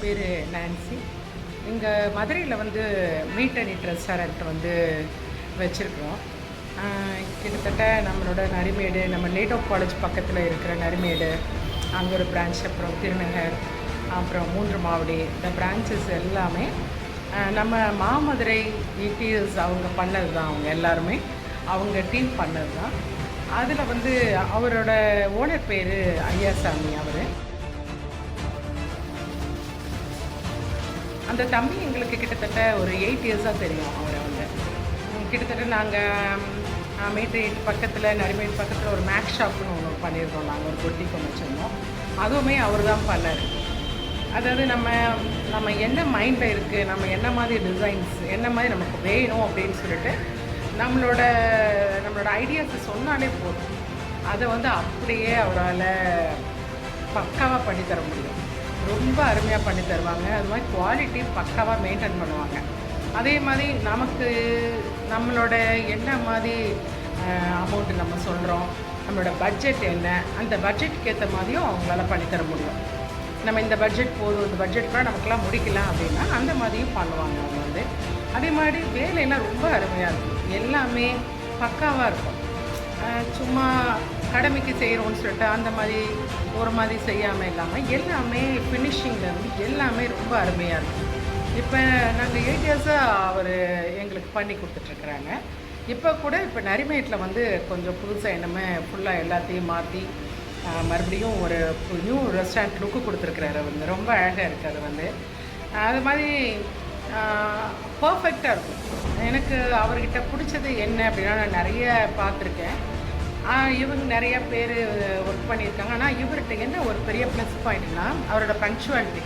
பேர் நான்சி. இங்கே மதுரையில் வந்து மீட் அண்ட் ஈட் ரெஸ்டாரண்ட் வந்து வச்சுருக்கோம். கிட்டத்தட்ட நம்மளோட நரிமேடு, நம்ம லேட் ஆஃப் காலேஜ் பக்கத்தில் இருக்கிற நரிமேடு, அங்கே ஒரு பிரான்ச், அப்புறம் திருநகர், அப்புறம் 3 மாவடி, இந்த பிரான்ச்சஸ் எல்லாமே நம்ம மாமதுரை இடிஎஸ் அவங்க பண்ணது தான். அவங்க எல்லாருமே அவங்க டீம் பண்ணது தான். அதில் வந்து அவரோட ஓனர் பேர் ஐயாசாமி. அவர் அந்த தம்பி எங்களுக்கு கிட்டத்தட்ட ஒரு 8 இயர்ஸாக தெரியும். அவரை வந்து கிட்டத்தட்ட நாங்கள் மீட் பக்கத்தில், நரிமேட் பக்கத்தில் ஒரு மேக்ஸ் ஷாப்னு ஒன்று பண்ணியிருக்கோம். நாங்கள் ஒரு பொட்டி கொண்டு வச்சுருந்தோம். அதுவுமே அவர் தான் பண்ணார். அதாவது நம்ம என்ன மைண்டில் இருக்குது, நம்ம என்ன மாதிரி டிசைன்ஸ், என்ன மாதிரி நமக்கு வேணும் அப்படின்னு சொல்லிட்டு நம்மளோட ஐடியாஸை சொன்னாலே போதும். அதை வந்து அப்படியே அவரால் பக்காவாக பண்ணித்தர முடியும். ரொம்ப அருமையாக பண்ணி தருவாங்க. அது மாதிரி குவாலிட்டி பக்காவாக மெயின்டைன் பண்ணுவாங்க. அதே மாதிரி நம்மளோட என்ன மாதிரி அமௌண்ட்டு நம்ம சொல்கிறோம், நம்மளோட பட்ஜெட் என்ன, அந்த பட்ஜெட்டுக்கு ஏற்ற மாதிரியும் அவங்களால பண்ணித்தர முடியும். நம்ம இந்த பட்ஜெட் போதும், இந்த பட்ஜெட் கூட நமக்குலாம் முடிக்கலாம் அப்படின்னா அந்த மாதிரியும் பண்ணுவாங்க அவங்க வந்து. அதே மாதிரி வேலையெல்லாம் ரொம்ப அருமையாக இருக்கும். எல்லாமே பக்காவாக இருக்கும். சும்மா கடமைக்கு செய்கிறோன்னு சொல்லிட்டு அந்த மாதிரி ஒரு மாதிரி செய்யாமல் இல்லாமல் எல்லாமே ஃபினிஷிங்லேருந்து எல்லாமே ரொம்ப அருமையாக இருக்கும். இப்போ நாங்கள் 8 இயர்ஸாக அவர் எங்களுக்கு பண்ணி கொடுத்துட்ருக்குறாங்க. இப்போ கூட இப்போ நரிமேட்டில் வந்து கொஞ்சம் புதுசாக என்னமே ஃபுல்லாக எல்லாத்தையும் மாற்றி மறுபடியும் ஒரு நியூ ரெஸ்டாரண்ட் லுக்கு கொடுத்துருக்குறாரு. வந்து ரொம்ப அழகாக இருக்குது. அது வந்து அது மாதிரி பர்ஃபெக்டாக இருக்கும். எனக்கு அவர்கிட்ட பிடிச்சது என்ன அப்படின்னா, நான் நிறைய பார்த்துருக்கேன். இவங்க நிறைய பேர் ஒர்க் பண்ணியிருக்காங்க. ஆனால் இவர்கிட்ட என்ன ஒரு பெரிய ப்ளஸ் பாயிண்ட்னா அவரோட பங்க்சுவாலிட்டி.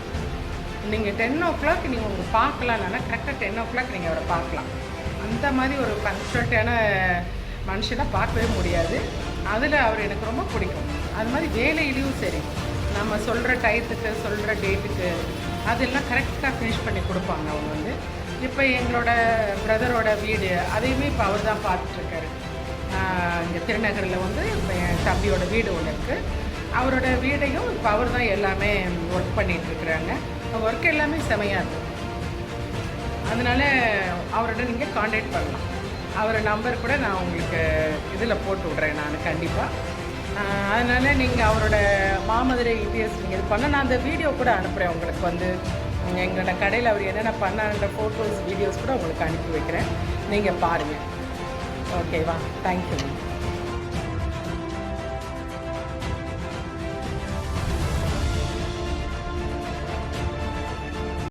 நீங்கள் 10 o'clock நீங்கள் உங்களை பார்க்கலான்னா கரெக்டாக 10 o'clock நீங்கள் அவரை பார்க்கலாம். அந்த மாதிரி ஒரு பங்க்சுவாலிட்டியான மனுஷனை பார்க்கவே முடியாது. அதில் அவர் எனக்கு ரொம்ப பிடிக்கும். அது மாதிரி வேலையிலையும் சரி, நம்ம சொல்கிற டயத்துக்கு, சொல்கிற டேட்டுக்கு அதெல்லாம் கரெக்டாக ஃபினிஷ் பண்ணி கொடுப்பாங்க அவங்க வந்து. இப்போ எங்களோட பிரதரோட வீடு அதையுமே இப்போ அவர் தான் பார்த்துட்ருக்காரு. இங்கே திருநகரில் வந்து என் தம்பியோட வீடு ஒன்று இருக்குது. அவரோட வீடையும் இப்போ அவர் தான் எல்லாமே ஒர்க் பண்ணிகிட்ருக்குறாங்க. ஒர்க் எல்லாமே செமையாக இருக்கும். அதனால் அவரோட நீங்கள் காண்டாக்ட் பண்ணலாம். அவர் நம்பர் கூட நான் உங்களுக்கு இதில் போட்டு விட்றேன் நான் கண்டிப்பாக. அதனால் நீங்கள் அவரோட மாமதுரை இபிஎஸ் நீங்கள் இது பண்ண, நான் அந்த வீடியோ கூட அனுப்புகிறேன் உங்களுக்கு. வந்து எங்களோட கடையில் அவர் என்னென்ன பண்ணான்ற ஃபோட்டோஸ், வீடியோஸ் கூட உங்களுக்கு அனுப்பி வைக்கிறேன். நீங்கள் பாருங்கள். ஓகேவா? தேங்க்யூ.